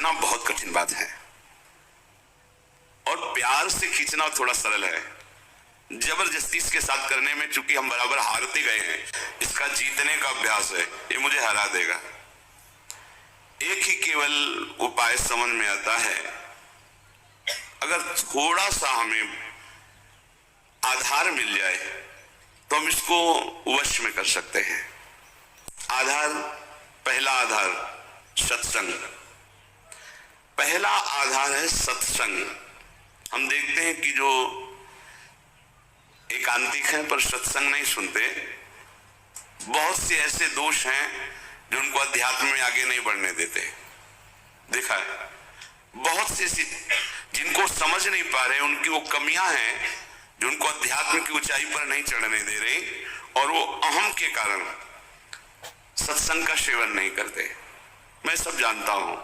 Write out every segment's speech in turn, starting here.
खींचना बहुत कठिन बात है और प्यार से खींचना थोड़ा सरल है। जबरदस्ती इसके साथ करने में चूंकि हम बराबर हारते गए हैं, इसका जीतने का अभ्यास है, ये मुझे हरा देगा। एक ही केवल उपाय समझ में आता है, अगर थोड़ा सा हमें आधार मिल जाए तो हम इसको वश में कर सकते हैं। आधार, पहला आधार सत्संग। पहला आधार है सत्संग। हम देखते हैं कि जो एकांतिक हैं पर सत्संग नहीं सुनते, बहुत से ऐसे दोष हैं जो उनको अध्यात्म में आगे नहीं बढ़ने देते। देखा है, बहुत से जिनको समझ नहीं पा रहे, उनकी वो कमियां हैं जो उनको अध्यात्म की ऊंचाई पर नहीं चढ़ने दे रही, और वो अहम के कारण सत्संग का सेवन नहीं करते। मैं सब जानता हूं,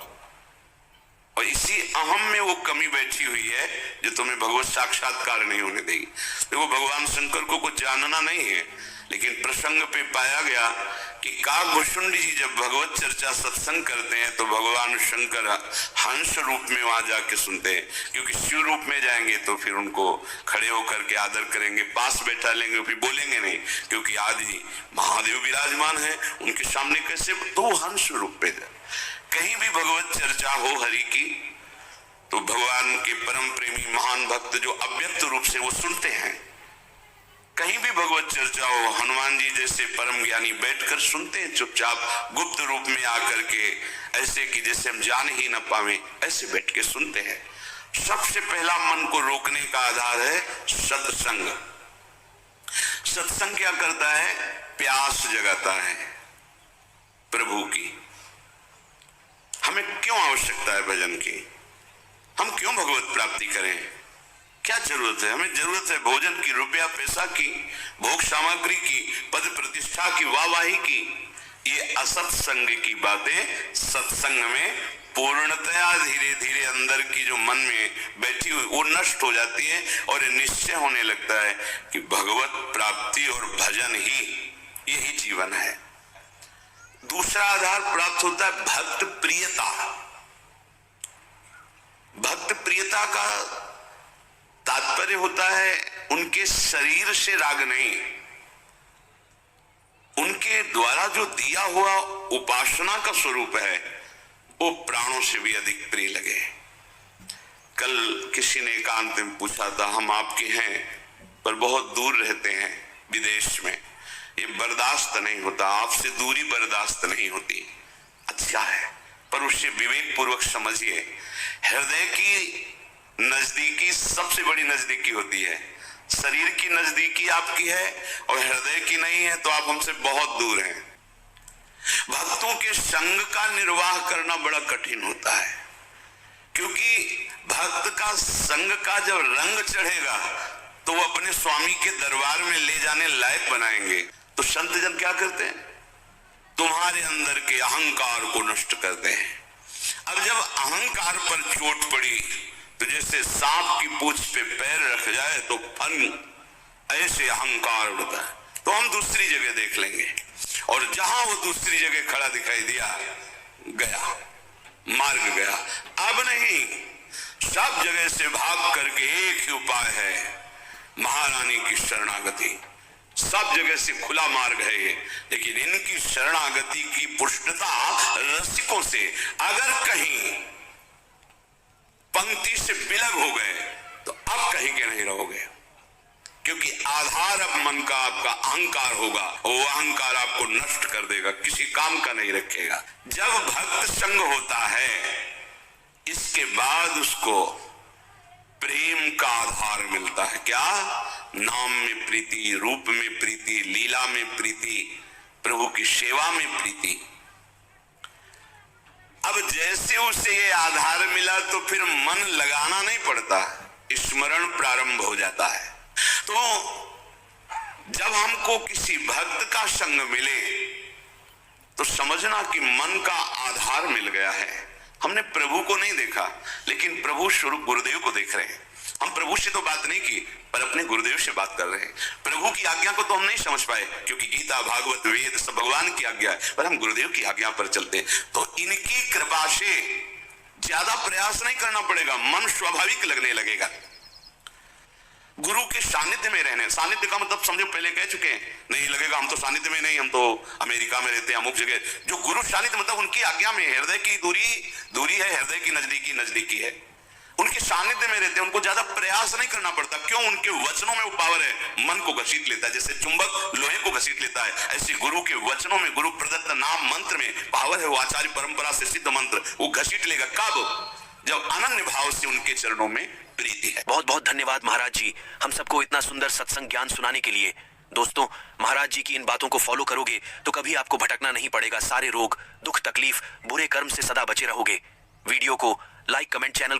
और इसी अहम में वो कमी बैठी हुई है जो तुम्हें भगवत साक्षात्कार नहीं होने देगी। देखो, भगवान शंकर को कुछ जानना नहीं है, लेकिन प्रसंग पे पाया गया कि काकभूषुंड जी जब भगवत चर्चा सत्संग करते हैं तो भगवान शंकर हंस रूप में वहां जाके सुनते हैं, क्योंकि शिव रूप में जाएंगे तो फिर उनको खड़े होकर के आदर करेंगे, पास बैठा लेंगे, फिर बोलेंगे नहीं, क्योंकि आदि महादेव विराजमान है उनके सामने कैसे, तो हंस रूप में जाए। कहीं भी भगवत चर्चा हो हरि की तो भगवान के परम प्रेमी महान भक्त जो अव्यक्त रूप से वो सुनते हैं। कहीं भी भगवत चर्चा हो, हनुमान जी जैसे परम ज्ञानी बैठकर सुनते हैं चुपचाप, गुप्त रूप में आकर के, ऐसे कि जैसे हम जान ही न पावे, ऐसे बैठ के सुनते हैं। सबसे पहला मन को रोकने का आधार है सत्संग। सत्संग क्या करता है? प्यास जगाता है प्रभु की। हमें क्यों आवश्यकता है भजन की? हम क्यों भगवत प्राप्ति करें? क्या जरूरत है? हमें जरूरत है भोजन की, रुपया पैसा की, भोग सामग्री की, पद प्रतिष्ठा की, वाहवाही की। ये असत्संग की बातें सत्संग में पूर्णतया धीरे धीरे अंदर की जो मन में बैठी हुई वो नष्ट हो जाती है, और निश्चय होने लगता है कि भगवत प्राप्ति और भजन ही यही जीवन है। दूसरा आधार प्राप्त होता है भक्त प्रियता। भक्त प्रियता का तात्पर्य होता है उनके शरीर से राग नहीं, उनके द्वारा जो दिया हुआ उपासना का स्वरूप है वो प्राणों से भी अधिक प्रिय लगे। कल किसी ने एकांत में पूछा था, हम आपके हैं पर बहुत दूर रहते हैं विदेश में, ये बर्दाश्त नहीं होता, आपसे दूरी बर्दाश्त नहीं होती। अच्छा है, पर उससे विवेक पूर्वक समझिए, हृदय की नजदीकी सबसे बड़ी नजदीकी होती है। शरीर की नजदीकी आपकी है और हृदय की नहीं है तो आप हमसे बहुत दूर हैं। भक्तों के संग का निर्वाह करना बड़ा कठिन होता है, क्योंकि भक्त का संग का जब रंग चढ़ेगा तो वो अपने स्वामी के दरबार में ले जाने लायक बनाएंगे। तो संत जन क्या करते हैं? तुम्हारे अंदर के अहंकार को नष्ट करते हैं। अब जब अहंकार पर चोट पड़ी तो जैसे सांप की पूंछ पे पैर रख जाए तो फन ऐसे अहंकार उड़ता है, तो हम दूसरी जगह देख लेंगे, और जहां वो दूसरी जगह खड़ा दिखाई दिया, गया मार्ग गया। अब नहीं, सब जगह से भाग करके एक ही उपाय है, महारानी की शरणागति। सब जगह से खुला मार्ग है ये, लेकिन इनकी शरणागति की पुष्टता रसिकों से, अगर कहीं पंक्ति से बिलग हो गए तो अब कहीं के नहीं रहोगे, क्योंकि आधार अब मन का आपका अहंकार होगा, वो अहंकार आपको नष्ट कर देगा, किसी काम का नहीं रखेगा। जब भक्त संग होता है, इसके बाद उसको प्रेम का आधार मिलता है। क्या? नाम में प्रीति, रूप में प्रीति, लीला में प्रीति, प्रभु की सेवा में प्रीति। अब जैसे उसे ये आधार मिला तो फिर मन लगाना नहीं पड़ता, स्मरण प्रारंभ हो जाता है। तो जब हमको किसी भक्त का संग मिले तो समझना कि मन का आधार मिल गया है। हमने प्रभु को नहीं देखा, लेकिन प्रभु स्वरूप गुरुदेव को देख रहे हैं। हम प्रभु से तो बात नहीं की, पर अपने गुरुदेव से बात कर रहे हैं। प्रभु की आज्ञा को तो हम नहीं समझ पाए, क्योंकि गीता, भागवत, वेद सब भगवान की आज्ञा है, पर हम गुरुदेव की आज्ञा पर चलते हैं। तो इनकी कृपा से ज्यादा प्रयास नहीं करना पड़ेगा, मन स्वाभाविक लगने लगेगा। गुरु के सानिध्य में रहने, सानिध्य का मतलब समझो पहले कह चुके हैं, नहीं लगेगा हम तो सानिध्य में नहीं, हम तो अमेरिका में रहते हैं अमुक जगह। जो गुरु सानिध्य मतलब उनकी आज्ञा में, हृदय की दूरी है, हृदय की नजदीकी है, उनके सानिध्य में रहते हैं, उनको ज्यादा प्रयास नहीं करना पड़ता। क्यों? उनके वचनों में वो पावर है, मन को घसीट लेता है। जैसे चुंबक लोहे को घसीट लेता है, ऐसे गुरु के वचनों में, गुरु प्रदत्त नाम मंत्र में पावर है। वो आचार्य परंपरा से सिद्ध मंत्र वो घसीट लेगा। कब? जब अनन्य भाव से उनके चरणों में प्रीति है। बहुत बहुत धन्यवाद महाराज जी, हम सबको इतना सुंदर सत्संग ज्ञान सुनाने के लिए। दोस्तों, महाराज जी की इन बातों को फॉलो करोगे तो कभी आपको भटकना नहीं पड़ेगा। सारे रोग, दुख, तकलीफ, बुरे कर्म से सदा बचे रहोगे। वीडियो को लाइक, कमेंट, चैनल